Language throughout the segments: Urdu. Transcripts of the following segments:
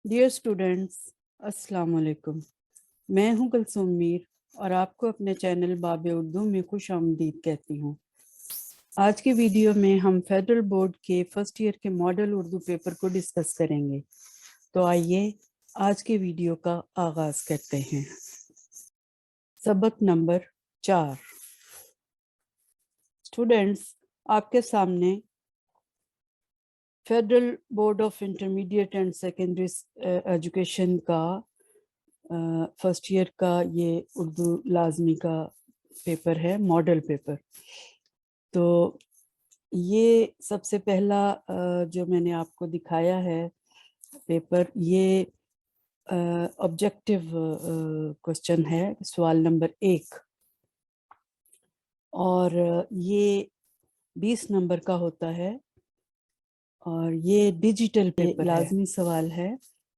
ڈیئر اسٹوڈینٹس، السلام علیکم۔ میں ہوں کلثوم میر اور آپ کو اپنے چینل باب اردو میں خوش آمدید کہتی ہوں۔ آج کی ویڈیو میں ہم فیڈرل بورڈ کے فرسٹ ایئر کے ماڈل اردو پیپر کو ڈسکس کریں گے۔ تو آئیے آج کے ویڈیو کا آغاز کرتے ہیں۔ سبق نمبر 4۔ اسٹوڈینٹس، آپ کے سامنے federal board of intermediate and secondary education کا فرسٹ ایئر کا یہ اردو لازمی کا پیپر ہے، ماڈل پیپر۔ تو یہ سب سے پہلا جو میں نے آپ کو دکھایا ہے پیپر، یہ آبجیکٹیو کوسچن ہے، سوال نمبر 1، اور یہ 20 نمبر کا ہوتا ہے، اور یہ ڈیجیٹل پیپر لازمی سوال ہے،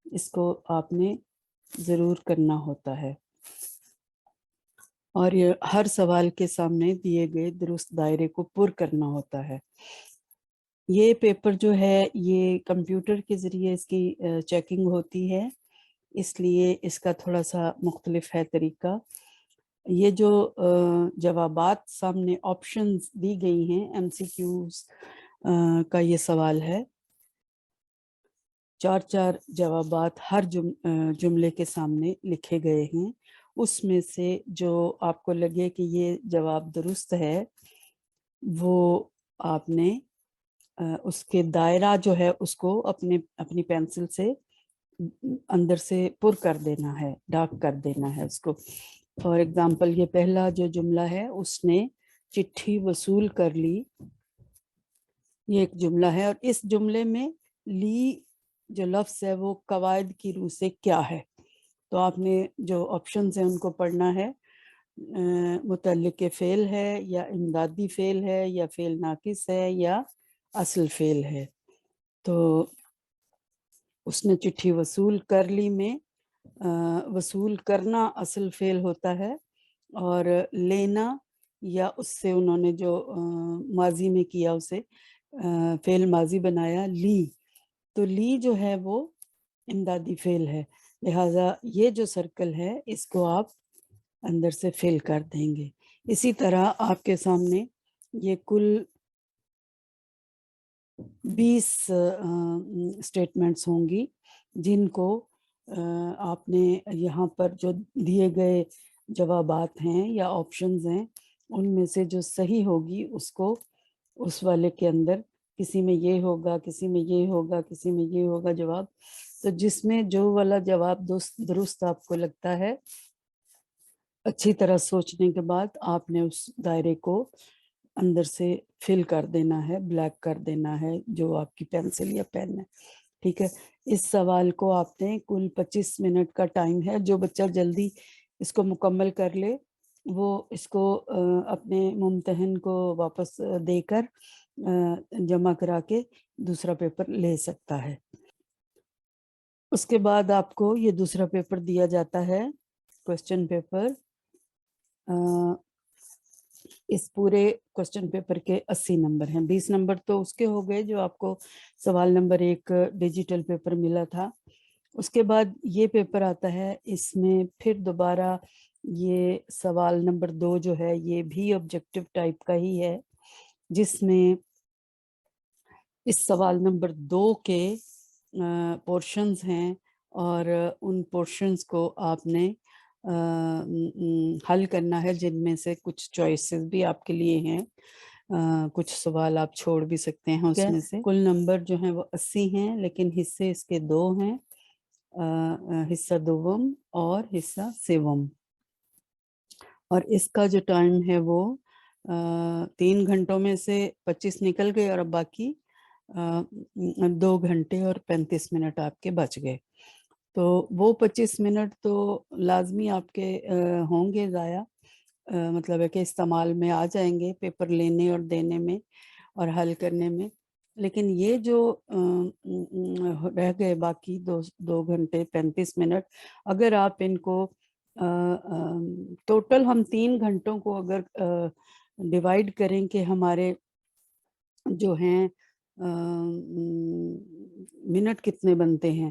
اس کو آپ نے ضرور کرنا ہوتا ہے، اور یہ ہر سوال کے سامنے دیے گئے درست دائرے کو پر کرنا ہوتا ہے۔ یہ پیپر جو ہے یہ کمپیوٹر کے ذریعے اس کی چیکنگ ہوتی ہے، اس لیے اس کا تھوڑا سا مختلف ہے طریقہ۔ یہ جو جوابات سامنے آپشنز دی گئی ہیں، ایم سی کیوز کا یہ سوال ہے، 4 جوابات ہر جملے کے سامنے لکھے گئے ہیں۔ اس میں سے جو آپ کو لگے کہ یہ جواب درست ہے، وہ آپ نے اس کے دائرہ جو ہے اس کو اپنی پینسل سے اندر سے پر کر دینا ہے، ڈارک کر دینا ہے اس کو۔ فار ایگزامپل، یہ پہلا جو جملہ ہے، اس نے چٹھی وصول کر لی، یہ ایک جملہ ہے، اور اس جملے میں لی جو لفظ ہے وہ قواعد کی روح سے کیا ہے؟ تو آپ نے جو آپشنز ہیں ان کو پڑھنا ہے۔ متعلق فعل ہے، یا امدادی فعل ہے، یا فعل ناقص ہے، یا اصل فعل ہے۔ تو اس نے چٹھی وصول کر لی میں وصول کرنا اصل فعل ہوتا ہے، اور لینا یا اس سے انہوں نے جو ماضی میں کیا اسے فعل ماضی بنایا، لی، تو لی جو ہے وہ امدادی فعل ہے، لہٰذا یہ جو سرکل ہے اس کو آپ اندر سے فل کر دیں گے۔ اسی طرح آپ کے سامنے یہ کل 20 اسٹیٹمنٹس ہوں گی، جن کو آپ نے یہاں پر جو دیے گئے جوابات ہیں یا آپشنز ہیں، ان میں سے جو صحیح ہوگی اس کو اس والے کے اندر، کسی میں یہ ہوگا، کسی میں یہ ہوگا، کسی میں یہ ہوگا جواب، تو جس میں جو والا جواب درست آپ کو لگتا ہے، اچھی طرح سوچنے کے بعد آپ نے اس دائرے کو اندر سے فل کر دینا ہے، بلیک کر دینا ہے، جو آپ کی پینسل یا پین ہے، ٹھیک ہے۔ اس سوال کو آپ نے کل 25 منٹ کا ٹائم ہے، جو بچہ جلدی اس کو مکمل کر لے وہ اس کو اپنے ممتحن کو واپس دے کر جمع کرا کے دوسرا پیپر لے سکتا ہے۔ اس کے بعد آپ کو یہ دوسرا پیپر دیا جاتا ہے، کوسچن پیپر۔ اس پورے کوسچن پیپر کے 80 نمبر ہیں، 20 نمبر تو اس کے ہو گئے جو آپ کو سوال نمبر 1 ڈیجیٹل پیپر ملا تھا۔ اس کے بعد یہ پیپر آتا ہے، اس میں پھر دوبارہ یہ سوال نمبر 2 جو ہے یہ بھی آبجیکٹیو ٹائپ کا ہی ہے، جس میں اس سوال نمبر 2 کے پورشنز ہیں، اور ان پورشنز کو آپ نے حل کرنا ہے، جن میں سے کچھ چوائسز بھی آپ کے لیے ہیں، کچھ سوال آپ چھوڑ بھی سکتے ہیں اس میں سے۔ کل نمبر جو ہیں وہ 80 ہیں، لیکن حصے اس کے 2 ہیں، حصہ دوم اور حصہ سیوم، اور اس کا جو ٹائم ہے وہ 3 گھنٹوں میں سے 25 نکل گئے، اور اب باقی 2 گھنٹے اور 35 منٹ آپ کے بچ گئے۔ تو وہ 25 منٹ تو لازمی آپ کے ہوں گے ضائع، مطلب ہے کہ استعمال میں آ جائیں گے پیپر لینے اور دینے میں اور حل کرنے میں، لیکن یہ جو رہ گئے باقی 2 گھنٹے 35 منٹ، اگر آپ ان کو ٹوٹل ہم 3 گھنٹوں کو اگر ڈیوائیڈ کریں کہ ہمارے جو ہیں منٹ کتنے بنتے ہیں،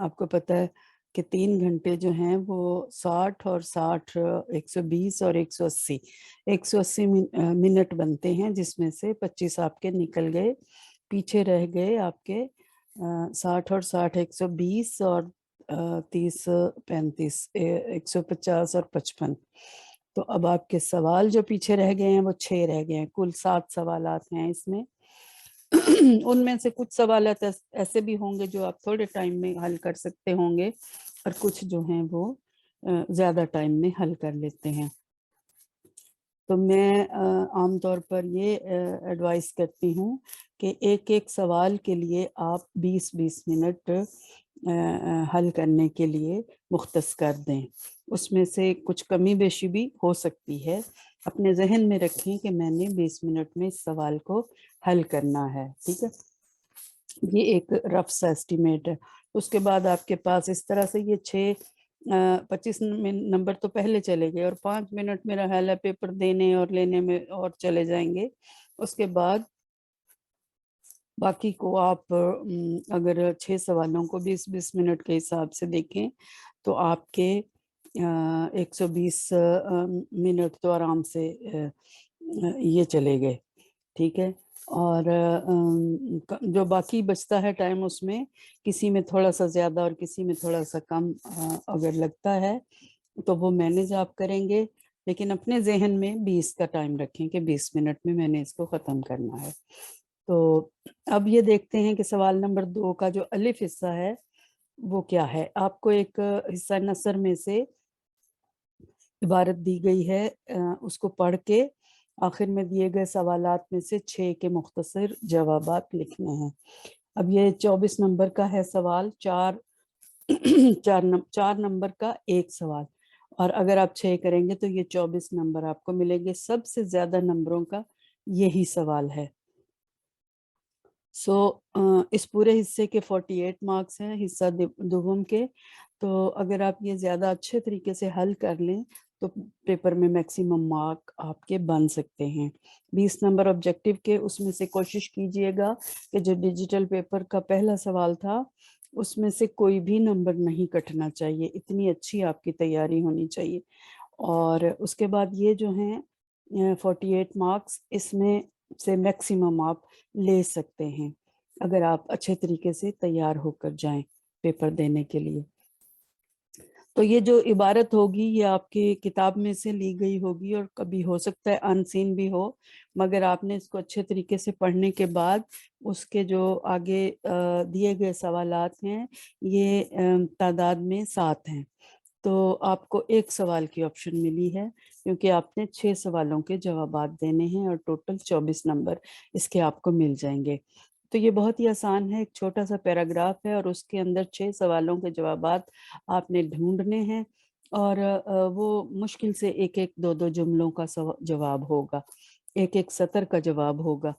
آپ کو پتہ ہے کہ 3 گھنٹے جو ہیں وہ 60 اور 60 120 اور 180 180 منٹ بنتے ہیں، جس میں سے 25 آپ کے نکل گئے، پیچھے رہ گئے آپ کے 60 اور 60 120 اور 30 35 150 اور 55۔ تو اب آپ کے سوال جو پیچھے رہ گئے ہیں وہ 6 رہ گئے ہیں، کل 7 سوالات ہیں اس میں۔ ان میں سے کچھ سوالات ایسے بھی ہوں گے جو آپ تھوڑے ٹائم میں حل کر سکتے ہوں گے، اور کچھ جو ہیں وہ زیادہ ٹائم میں حل کر لیتے ہیں۔ تو میں عام طور پر یہ ایڈوائز کرتی ہوں کہ ایک ایک سوال کے لیے آپ 20 منٹ حل کرنے کے لیے مختص کر دیں۔ اس میں سے کچھ کمی بیشی بھی ہو سکتی ہے، اپنے ذہن میں رکھیں کہ میں نے 20 منٹ میں اس سوال کو حل کرنا ہے، ٹھیک ہے؟ یہ ایک رف سا ایسٹیمیٹ ہے۔ اس کے بعد آپ کے پاس اس طرح سے یہ 25 نمبر تو پہلے چلے گئے، اور 5 منٹ میرا خیال ہے پیپر دینے اور لینے میں اور چلے جائیں گے۔ اس کے بعد باقی کو آپ اگر 6 سوالوں کو 20 منٹ کے حساب سے دیکھیں تو آپ کے 120 منٹ تو آرام سے یہ چلے گئے، ٹھیک ہے؟ اور جو باقی بچتا ہے ٹائم، اس میں کسی میں تھوڑا سا زیادہ اور کسی میں تھوڑا سا کم اگر لگتا ہے تو وہ مینیج آپ کریں گے، لیکن اپنے ذہن میں 20 کا ٹائم رکھیں کہ 20 منٹ میں میں نے اس کو ختم کرنا ہے۔ تو اب یہ دیکھتے ہیں کہ سوال نمبر 2 کا جو الف حصہ ہے وہ کیا ہے۔ آپ کو ایک حصہ نثر میں سے عبارت دی گئی ہے، اس کو پڑھ کے آخر میں دیے گئے سوالات میں سے 6 کے مختصر جوابات لکھنے ہیں۔ اب یہ 24 نمبر کا ہے سوال، 4 نمبر کا ایک سوال، اور اگر آپ 6 کریں گے تو یہ 24 نمبر آپ کو ملیں گے۔ سب سے زیادہ نمبروں کا یہی سوال ہے۔ اس پورے حصے کے 48 مارکس ہیں، حصہ دوم کے۔ تو اگر آپ یہ زیادہ اچھے طریقے سے حل کر لیں تو پیپر میں میکسیمم مارک آپ کے بن سکتے ہیں۔ 20 نمبر آبجیکٹیو کے، اس میں سے کوشش کیجئے گا کہ جو ڈیجیٹل پیپر کا پہلا سوال تھا اس میں سے کوئی بھی نمبر نہیں کٹنا چاہیے، اتنی اچھی آپ کی تیاری ہونی چاہیے۔ اور اس کے بعد یہ جو ہیں 48 مارکس، اس میں سے میکسیمم آپ لے سکتے ہیں اگر آپ اچھے طریقے سے تیار ہو کر جائیں پیپر دینے کے لیے۔ تو یہ جو عبارت ہوگی یہ آپ کی کتاب میں سے لی گئی ہوگی، اور کبھی ہو سکتا ہے ان سین بھی ہو، مگر آپ نے اس کو اچھے طریقے سے پڑھنے کے بعد اس کے جو آگے دیے گئے سوالات ہیں یہ تعداد میں 7 ہیں، تو آپ کو ایک سوال کی آپشن ملی ہے کیونکہ آپ نے 6 سوالوں کے جوابات دینے ہیں، اور ٹوٹل 24 نمبر اس کے آپ کو مل جائیں گے۔ تو یہ بہت ہی آسان ہے، ایک چھوٹا سا پیراگراف ہے اور اس کے اندر 6 سوالوں کے جوابات آپ نے ڈھونڈنے ہیں، اور وہ مشکل سے ایک ایک 2 جملوں کا جواب ہوگا، ایک ایک سطر کا جواب ہوگا۔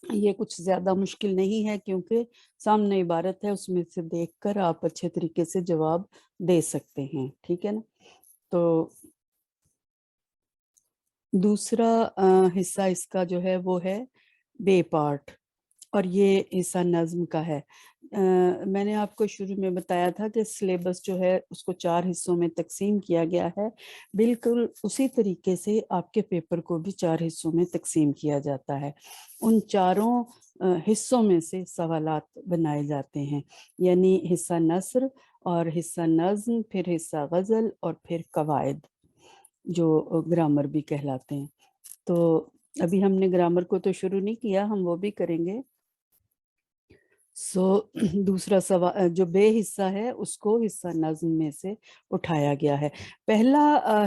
یہ کچھ زیادہ مشکل نہیں ہے کیونکہ سامنے عبارت ہے، اس میں سے دیکھ کر آپ اچھے طریقے سے جواب دے سکتے ہیں، ٹھیک ہے نا؟ تو دوسرا حصہ اس کا جو ہے وہ ہے بے پارٹ، اور یہ حصہ نظم کا ہے۔ میں نے آپ کو شروع میں بتایا تھا کہ سلیبس جو ہے اس کو 4 حصوں میں تقسیم کیا گیا ہے، بالکل اسی طریقے سے آپ کے پیپر کو بھی 4 حصوں میں تقسیم کیا جاتا ہے۔ ان 4 حصوں میں سے سوالات بنائے جاتے ہیں، یعنی حصہ نثر اور حصہ نظم، پھر حصہ غزل، اور پھر قواعد جو گرامر بھی کہلاتے ہیں۔ تو ابھی ہم نے گرامر کو تو شروع نہیں کیا، ہم وہ بھی کریں گے۔ دوسرا سوال جو بے حصہ ہے اس کو حصہ نظم میں سے اٹھایا گیا ہے۔ پہلا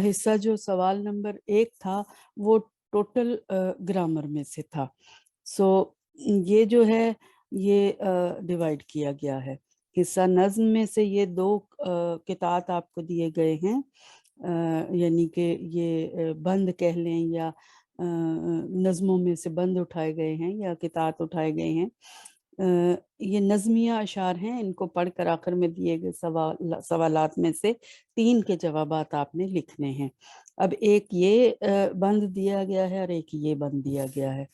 حصہ جو سوال نمبر 1 تھا وہ ٹوٹل گرامر میں سے تھا، یہ جو ہے یہ ڈیوائیڈ کیا گیا ہے۔ حصہ نظم میں سے یہ 2 قطعات آپ کو دیے گئے ہیں، یعنی کہ یہ بند کہہ لیں یا نظموں میں سے بند اٹھائے گئے ہیں یا قطعات اٹھائے گئے ہیں۔ یہ نظمیہ اشعار ہیں، ان کو پڑھ کر آخر میں دیے گئے سوالات میں سے 3 کے جوابات آپ نے لکھنے ہیں۔ اب ایک یہ بند دیا گیا ہے اور ایک یہ بند دیا گیا ہے۔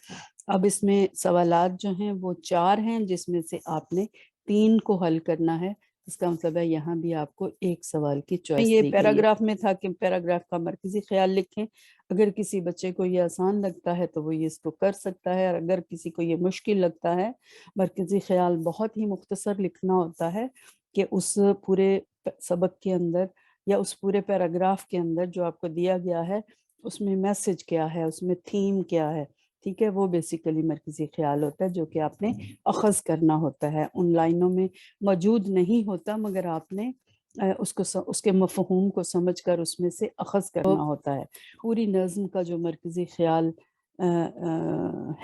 اب اس میں سوالات جو ہیں وہ 4 ہیں، جس میں سے آپ نے 3 کو حل کرنا ہے، اس کا مطلب ہے یہاں بھی آپ کو ایک سوال کی چوائس دی گئی ہے۔ یہ پیراگراف میں تھا کہ پیراگراف کا مرکزی خیال لکھیں۔ اگر کسی بچے کو یہ آسان لگتا ہے تو وہ یہ اس کو کر سکتا ہے، اور اگر کسی کو یہ مشکل لگتا ہے، مرکزی خیال بہت ہی مختصر لکھنا ہوتا ہے کہ اس پورے سبق کے اندر یا اس پورے پیراگراف کے اندر جو آپ کو دیا گیا ہے اس میں میسج کیا ہے، اس میں تھیم کیا ہے، ٹھیک ہے، وہ بیسیکلی مرکزی خیال ہوتا ہے جو کہ آپ نے اخذ کرنا ہوتا ہے، ان لائنوں میں موجود نہیں ہوتا، مگر آپ نے اس کے مفہوم کو سمجھ کر اس میں سے اخذ کرنا ہوتا ہے۔ پوری نظم کا جو مرکزی خیال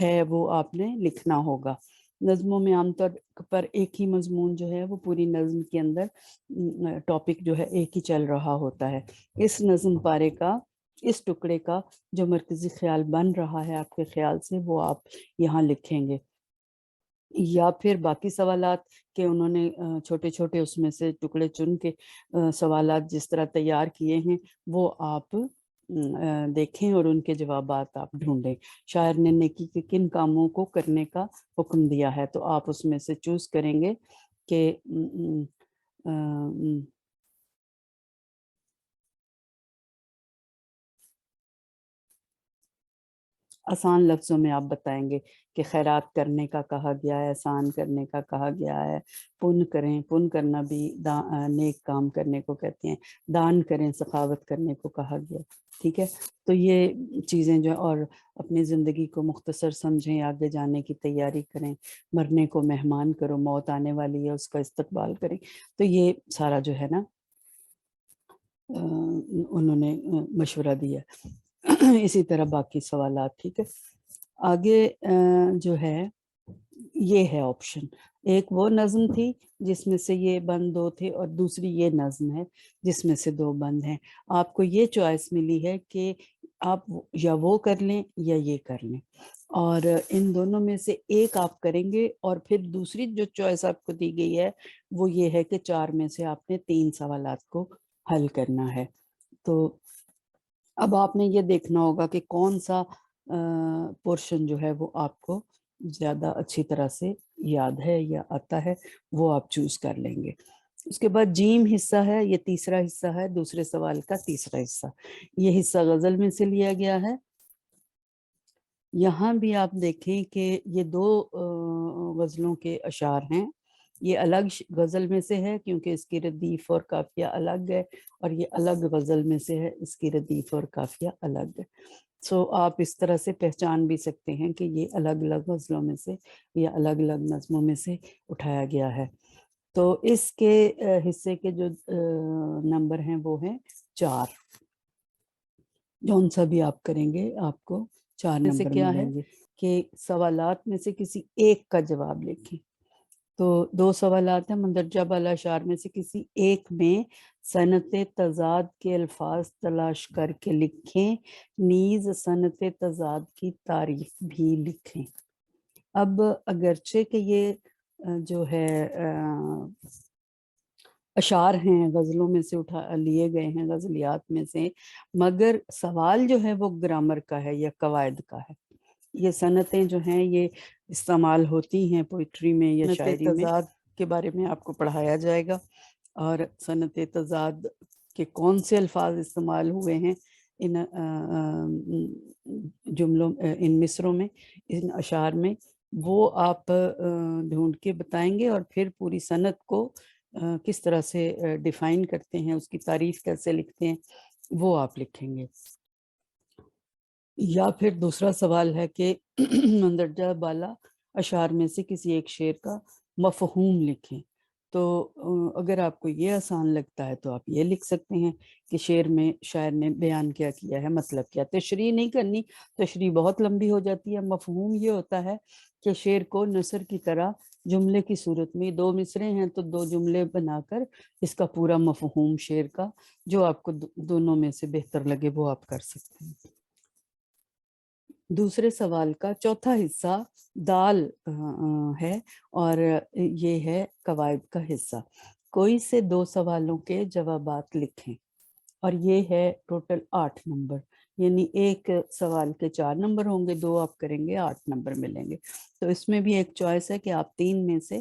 ہے وہ آپ نے لکھنا ہوگا۔ نظموں میں عام طور پر ایک ہی مضمون جو ہے وہ پوری نظم کے اندر ٹاپک جو ہے ایک ہی چل رہا ہوتا ہے۔ اس نظم پارے کا، اس ٹکڑے کا جو مرکزی خیال بن رہا ہے آپ کے خیال سے، وہ آپ یہاں لکھیں گے، یا پھر باقی سوالات کہ انہوں نے چھوٹے چھوٹے اس میں سے ٹکڑے چن کے سوالات جس طرح تیار کیے ہیں وہ آپ دیکھیں اور ان کے جوابات آپ ڈھونڈیں۔ شاعر نے نیکی کے کن کاموں کو کرنے کا حکم دیا ہے، تو آپ اس میں سے چوز کریں گے کہ آسان لفظوں میں آپ بتائیں گے کہ خیرات کرنے کا کہا گیا ہے، احسان کرنے کا کہا گیا ہے، پن کریں، پن کرنا بھی نیک کام کرنے کو کہتے ہیں، دان کریں، سخاوت کرنے کو کہا گیا، ٹھیک ہے۔ تو یہ چیزیں جو، اور اپنی زندگی کو مختصر سمجھیں، آگے جانے کی تیاری کریں، مرنے کو مہمان کرو، موت آنے والی ہے اس کا استقبال کریں، تو یہ سارا جو ہے نا انہوں نے مشورہ دیا۔ اسی طرح باقی سوالات، ٹھیک ہے۔ آگے جو ہے یہ ہے آپشن، ایک وہ نظم تھی جس میں سے یہ بند 2 تھے، اور دوسری یہ نظم ہے جس میں سے 2 بند ہیں۔ آپ کو یہ چوائس ملی ہے کہ آپ یا وہ کر لیں یا یہ کر لیں، اور ان دونوں میں سے ایک آپ کریں گے، اور پھر دوسری جو چوائس آپ کو دی گئی ہے وہ یہ ہے کہ 4 میں سے آپ نے 3 سوالات کو حل کرنا ہے۔ تو اب آپ نے یہ دیکھنا ہوگا کہ کون سا پورشن جو ہے وہ آپ کو زیادہ اچھی طرح سے یاد ہے یا آتا ہے، وہ آپ چوز کر لیں گے۔ اس کے بعد جیم حصہ ہے، یہ تیسرا حصہ ہے، دوسرے سوال کا تیسرا حصہ، یہ حصہ غزل میں سے لیا گیا ہے۔ یہاں بھی آپ دیکھیں کہ یہ 2 غزلوں کے اشعار ہیں، یہ الگ غزل میں سے ہے کیونکہ اس کی ردیف اور قافیہ الگ ہے، اور یہ الگ غزل میں سے ہے، اس کی ردیف اور قافیہ الگ ہے۔ سو آپ اس طرح سے پہچان بھی سکتے ہیں کہ یہ الگ الگ غزلوں میں سے یا الگ الگ نظموں میں سے اٹھایا گیا ہے۔ تو اس کے حصے کے جو نمبر ہیں وہ ہیں 4، جون سا بھی آپ کریں گے آپ کو 4 نمبر ملیں گے۔ کہ سوالات میں سے کسی ایک کا جواب لکھیں، تو 2 سوالات ہیں، مندرجہ بالا اشعار میں سے کسی ایک میں صنعت تضاد کے الفاظ تلاش کر کے لکھیں، نیز صنعت تضاد کی تعریف بھی لکھیں۔ اب اگرچہ کہ یہ جو ہے اشعار ہیں، غزلوں میں سے لیے گئے ہیں، غزلیات میں سے، مگر سوال جو ہے وہ گرامر کا ہے یا قواعد کا ہے۔ یہ صنعتیں جو ہیں یہ استعمال ہوتی ہیں پوئٹری میں یا شاعری میں، تضاد کے بارے میں آپ کو پڑھایا جائے گا، اور صنعت تضاد کے کون سے الفاظ استعمال ہوئے ہیں ان جملوں، ان مصروں میں، ان اشعار میں، وہ آپ ڈھونڈ کے بتائیں گے، اور پھر پوری صنعت کو کس طرح سے ڈیفائن کرتے ہیں، اس کی تعریف کیسے لکھتے ہیں، وہ آپ لکھیں گے۔ یا پھر دوسرا سوال ہے کہ مندرجہ بالا اشعار میں سے کسی ایک شعر کا مفہوم لکھیں۔ تو اگر آپ کو یہ آسان لگتا ہے تو آپ یہ لکھ سکتے ہیں کہ شعر میں شاعر نے بیان کیا کیا ہے، مطلب کیا، تشریح نہیں کرنی، تشریح بہت لمبی ہو جاتی ہے۔ مفہوم یہ ہوتا ہے کہ شعر کو نثر کی طرح جملے کی صورت میں 2 مصرے ہیں تو 2 جملے بنا کر اس کا پورا مفہوم شعر کا، جو آپ کو دونوں میں سے بہتر لگے وہ آپ کر سکتے ہیں۔ دوسرے سوال کا چوتھا حصہ دال ہے، اور یہ ہے قواعد کا حصہ۔ کوئی سے 2 سوالوں کے جوابات لکھیں، اور یہ ہے ٹوٹل 8 نمبر، یعنی ایک سوال کے 4 نمبر ہوں گے، 2 آپ کریں گے 8 نمبر ملیں گے۔ تو اس میں بھی ایک چوائس ہے کہ آپ 3 میں سے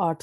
8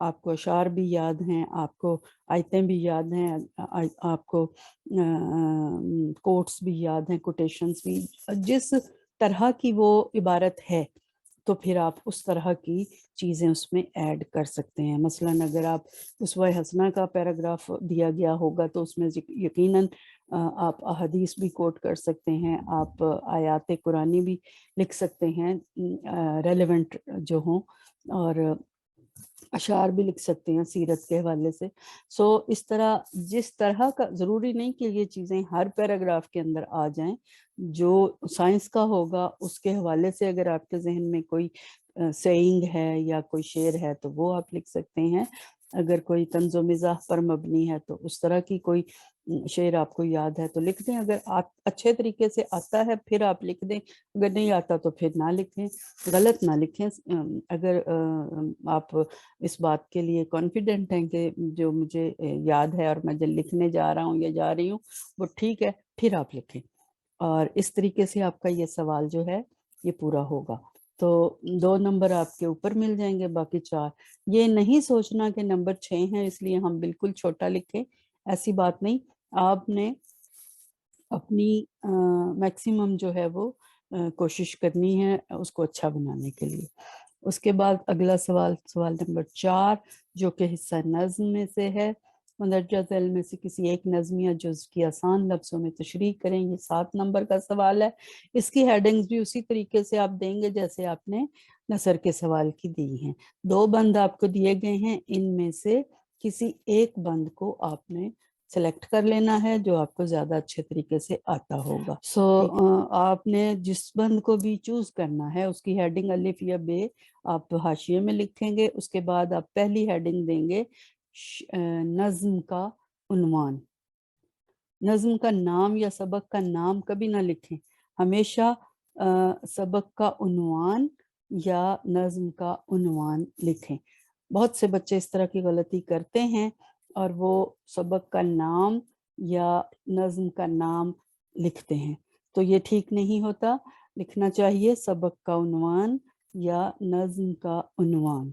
آپ کو اشعار بھی یاد ہیں، آپ کو آیتیں بھی یاد ہیں، آپ کو کوٹس بھی یاد ہیں، کوٹیشنز بھی، جس طرح کی وہ عبارت ہے تو پھر آپ اس طرح کی چیزیں اس میں ایڈ کر سکتے ہیں۔ مثلاً اگر آپ اسوہ حسنہ کا پیراگراف دیا گیا ہوگا تو اس میں یقیناً آپ احادیث بھی کوٹ کر سکتے ہیں، آپ آیات قرآنی بھی لکھ سکتے ہیں ریلیونٹ جو ہوں، اور اشعار بھی لکھ سکتے ہیں سیرت کے حوالے سے۔ سو اس طرح جس طرح کا، ضروری نہیں کہ یہ چیزیں ہر پیراگراف کے اندر آ جائیں، جو سائنس کا ہوگا اس کے حوالے سے اگر آپ کے ذہن میں کوئی سیئنگ ہے یا کوئی شعر ہے تو وہ آپ لکھ سکتے ہیں، اگر کوئی طنز و مزاح پر مبنی ہے تو اس طرح کی کوئی شعر آپ کو یاد ہے تو لکھ دیں، اگر آپ اچھے طریقے سے آتا ہے پھر آپ لکھ دیں، اگر نہیں آتا تو پھر نہ لکھیں، غلط نہ لکھیں۔ اگر آپ اس بات کے لیے کانفیڈنٹ ہیں کہ جو مجھے یاد ہے اور میں جو لکھنے جا رہا ہوں یا جا رہی ہوں وہ ٹھیک ہے، پھر آپ لکھیں، اور اس طریقے سے آپ کا یہ سوال جو ہے یہ پورا ہوگا۔ تو 2 نمبر آپ کے اوپر مل جائیں گے، باقی 4۔ یہ نہیں سوچنا کہ نمبر 6 ہیں اس لیے ہم بالکل چھوٹا لکھیں، ایسی بات نہیں، آپ نے اپنی میکسیمم جو ہے وہ کوشش کرنی ہے اس کو اچھا بنانے کے لیے۔ اس کے بعد اگلا سوال نمبر 4 جو کہ حصہ نظم میں سے ہے، مندرجہ ذیل میں سے کسی ایک نظم یا جز کی آسان لفظوں میں تشریح کریں، یہ 7 نمبر کا سوال ہے۔ اس کی ہیڈنگز بھی اسی طریقے سے آپ دیں گے جیسے آپ نے نثر کے سوال کی دی ہیں۔ 2 بند آپ کو دیے گئے ہیں، ان میں سے کسی ایک بند کو آپ نے سلیکٹ کر لینا ہے جو آپ کو زیادہ اچھے طریقے سے آتا ہوگا۔ آپ نے جس بند کو بھی چوز کرنا ہے اس کی ہیڈنگ الف یا بے آپ حاشیے میں لکھیں گے، اس کے بعد آپ پہلی ہیڈنگ دیں گے نظم کا عنوان۔ نظم کا نام یا سبق کا نام کبھی نہ لکھیں، ہمیشہ سبق کا عنوان یا نظم کا عنوان لکھیں۔ بہت سے بچے اس طرح کی غلطی کرتے ہیں اور وہ سبق کا نام یا نظم کا نام لکھتے ہیں، تو یہ ٹھیک نہیں ہوتا، لکھنا چاہیے سبق کا عنوان یا نظم کا عنوان۔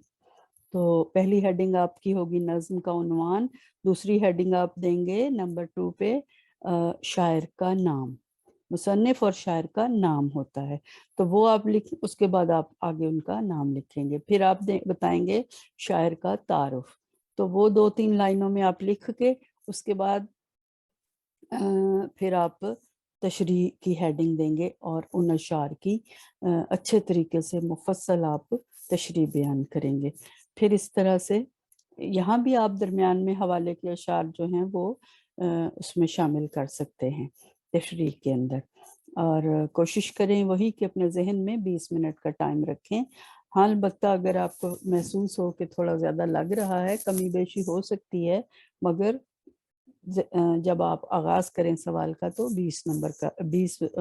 تو پہلی ہیڈنگ آپ کی ہوگی نظم کا عنوان، دوسری ہیڈنگ آپ دیں گے نمبر 2 پہ شاعر کا نام، مصنف اور شاعر کا نام ہوتا ہے، تو وہ آپ اس کے بعد آپ آگے ان کا نام لکھیں گے، پھر آپ بتائیں گے شاعر کا تعارف، تو وہ 2-3 لائنوں میں آپ لکھ کے اس کے بعد پھر آپ تشریح کی ہیڈنگ دیں گے اور ان اشعار کی اچھے طریقے سے مفصل آپ تشریح بیان کریں گے۔ پھر اس طرح سے یہاں بھی آپ درمیان میں حوالے کے اشعار جو ہیں وہ اس میں شامل کر سکتے ہیں تشریح کے اندر، اور کوشش کریں وہی کہ اپنے ذہن میں 20 منٹ کا ٹائم رکھیں۔ ہاں البتہ اگر آپ کو محسوس ہو کہ تھوڑا زیادہ لگ رہا ہے، کمی بیشی ہو سکتی ہے، مگر جب آپ آغاز کریں سوال کا تو 20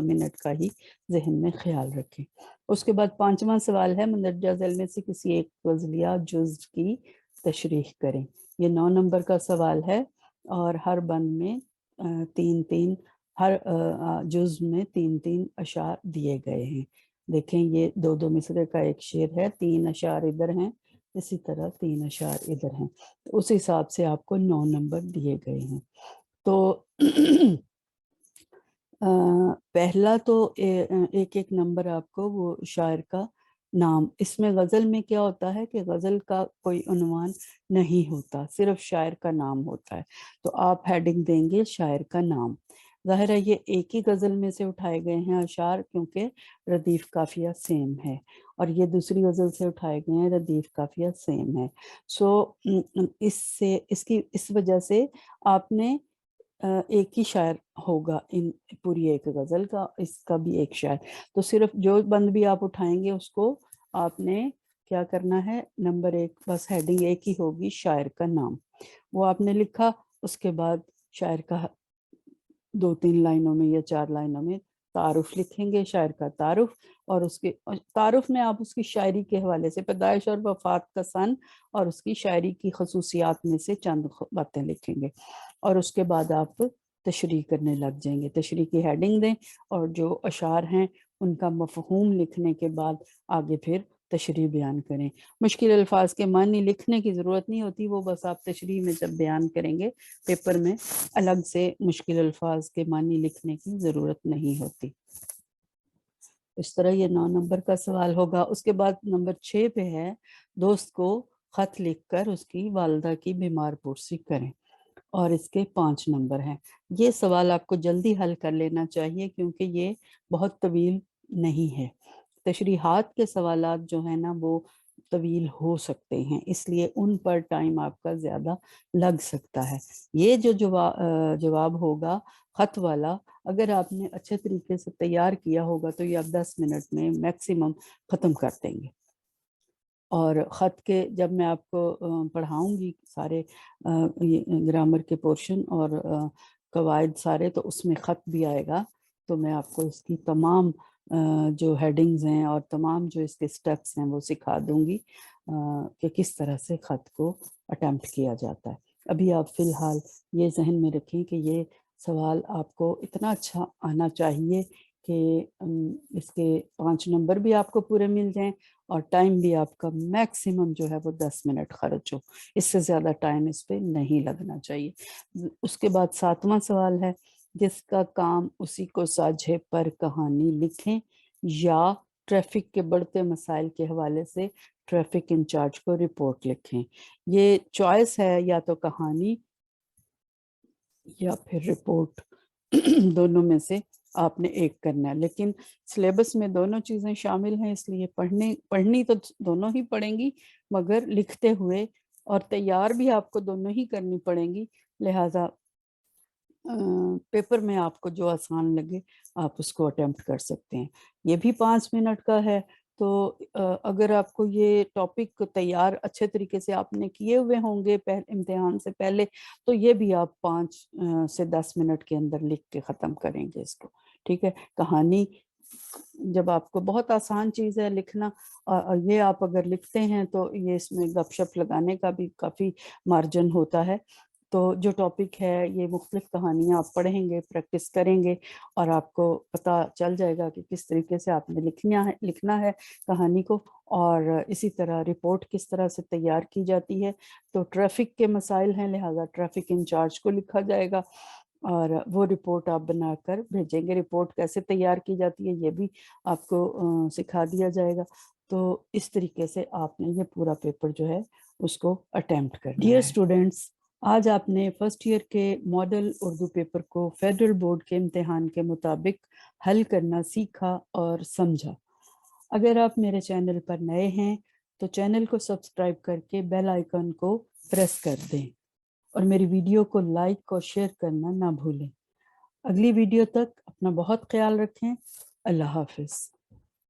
منٹ کا ہی ذہن میں خیال رکھیں۔ اس کے بعد 5واں سوال ہے مندرجہ ذیل میں سے کسی ایک غزل یا جز کی تشریح کریں، یہ 9 نمبر کا سوال ہے، اور ہر بند میں 3 ہر جز میں 3 اشعار دیے گئے ہیں۔ دیکھیں یہ 2 مصرے کا ایک شعر ہے، 3 اشعار ادھر ہیں، اسی طرح 3 اشعار ادھر ہیں، اس حساب سے آپ کو 9 نمبر دیے گئے ہیں۔ تو پہلا تو ایک نمبر آپ کو وہ شاعر کا نام، اس میں غزل میں کیا ہوتا ہے کہ غزل کا کوئی عنوان نہیں ہوتا، صرف شاعر کا نام ہوتا ہے، تو آپ ہیڈنگ دیں گے شاعر کا نام۔ ظاہر ہے یہ ایک ہی غزل میں سے اٹھائے گئے ہیں اشعار کیونکہ ردیف قافیہ سیم ہے، اور یہ دوسری غزل سے اٹھائے گئے ہیں ردیف قافیہ سیم ہے، سو اس وجہ سے آپ نے ایک ہی شاعر ہوگا ان پوری ایک غزل کا، اس کا بھی ایک شاعر، تو صرف جو بند بھی آپ اٹھائیں گے اس کو آپ نے کیا کرنا ہے، نمبر 1 بس ہیڈنگ ایک ہی ہوگی شاعر کا نام، وہ آپ نے لکھا، اس کے بعد شاعر کا 2-3 لائنوں میں یا 4 لائنوں میں تعارف لکھیں گے، شاعر کا تعارف، اور اس کے تعارف میں آپ اس کی شاعری کے حوالے سے پیدائش اور وفات کا سن اور اس کی شاعری کی خصوصیات میں سے چند باتیں لکھیں گے، اور اس کے بعد آپ تشریح کرنے لگ جائیں گے، تشریح کی ہیڈنگ دیں اور جو اشعار ہیں ان کا مفہوم لکھنے کے بعد آگے پھر تشریح بیان کریں. مشکل الفاظ کے معنی لکھنے کی ضرورت نہیں ہوتی، وہ بس آپ تشریح میں جب بیان کریں گے پیپر میں الگ سے مشکل الفاظ کے معنی لکھنے کی ضرورت نہیں ہوتی. اس طرح یہ 9 نمبر کا سوال ہوگا. اس کے بعد نمبر 6 پہ ہے دوست کو خط لکھ کر اس کی والدہ کی بیمار پرسی کریں، اور اس کے 5 نمبر ہیں. یہ سوال آپ کو جلدی حل کر لینا چاہیے کیونکہ یہ بہت طویل نہیں ہے. تشریحات کے سوالات جو ہیں نا وہ طویل ہو سکتے ہیں، اس لیے ان پر ٹائم آپ کا زیادہ لگ سکتا ہے. یہ جو جواب ہوگا خط والا، اگر آپ نے اچھے طریقے سے تیار کیا ہوگا تو یہ آپ 10 منٹ میں میکسیمم ختم کر دیں گے. اور خط کے جب میں آپ کو پڑھاؤں گی سارے گرامر کے پورشن اور قواعد سارے، تو اس میں خط بھی آئے گا، تو میں آپ کو اس کی تمام جو ہیڈنگز ہیں اور تمام جو اس کے سٹیپس ہیں وہ سکھا دوں گی کہ کس طرح سے خط کو اٹیمپٹ کیا جاتا ہے. ابھی آپ فی الحال یہ ذہن میں رکھیں کہ یہ سوال آپ کو اتنا اچھا آنا چاہیے کہ اس کے 5 نمبر بھی آپ کو پورے مل جائیں اور ٹائم بھی آپ کا میکسیمم جو ہے وہ 10 منٹ خرچ ہو. اس سے زیادہ ٹائم اس پہ نہیں لگنا چاہیے. اس کے بعد 7واں سوال ہے جس کا کام اسی کو ساجھے پر کہانی لکھیں یا ٹریفک کے بڑھتے مسائل کے حوالے سے ٹریفک انچارج کو رپورٹ لکھیں. یہ چوائس ہے یا تو کہانی یا پھر رپورٹ، دونوں میں سے آپ نے ایک کرنا ہے. لیکن سلیبس میں دونوں چیزیں شامل ہیں، اس لیے پڑھنی تو دونوں ہی پڑیں گی، مگر لکھتے ہوئے اور تیار بھی آپ کو دونوں ہی کرنی پڑیں گی. لہٰذا پیپر میں آپ کو جو آسان لگے آپ اس کو اٹیمپٹ کر سکتے ہیں. یہ بھی 5 منٹ کا ہے، تو اگر آپ کو یہ ٹاپک تیار اچھے طریقے سے آپ نے کیے ہوئے ہوں گے امتحان سے پہلے، تو یہ بھی آپ 5 سے 10 منٹ کے اندر لکھ کے ختم کریں گے اس کو. ٹھیک ہے. کہانی جب آپ کو بہت آسان چیز ہے لکھنا، اور یہ آپ اگر لکھتے ہیں تو یہ اس میں گپ شپ لگانے کا بھی کافی مارجن ہوتا ہے. تو جو ٹاپک ہے یہ مختلف کہانیاں آپ پڑھیں گے، پریکٹس کریں گے، اور آپ کو پتہ چل جائے گا کہ کس طریقے سے آپ نے لکھنا ہے کہانی کو. اور اسی طرح رپورٹ کس طرح سے تیار کی جاتی ہے. تو ٹریفک کے مسائل ہیں، لہٰذا ٹریفک انچارج کو لکھا جائے گا اور وہ رپورٹ آپ بنا کر بھیجیں گے. رپورٹ کیسے تیار کی جاتی ہے یہ بھی آپ کو سکھا دیا جائے گا. تو اس طریقے سے آپ نے یہ پورا پیپر جو ہے اس کو اٹیمپٹ کرنا ہے. ڈیئر اسٹوڈینٹس، آج آپ نے فرسٹ ایئر کے ماڈل اردو پیپر کو فیڈرل بورڈ کے امتحان کے مطابق حل کرنا سیکھا اور سمجھا. اگر آپ میرے چینل پر نئے ہیں تو چینل کو سبسکرائب کر کے بیل آئیکن کو پریس کر دیں اور میری ویڈیو کو لائک اور شیئر کرنا نہ بھولیں. اگلی ویڈیو تک اپنا بہت خیال رکھیں. اللہ حافظ.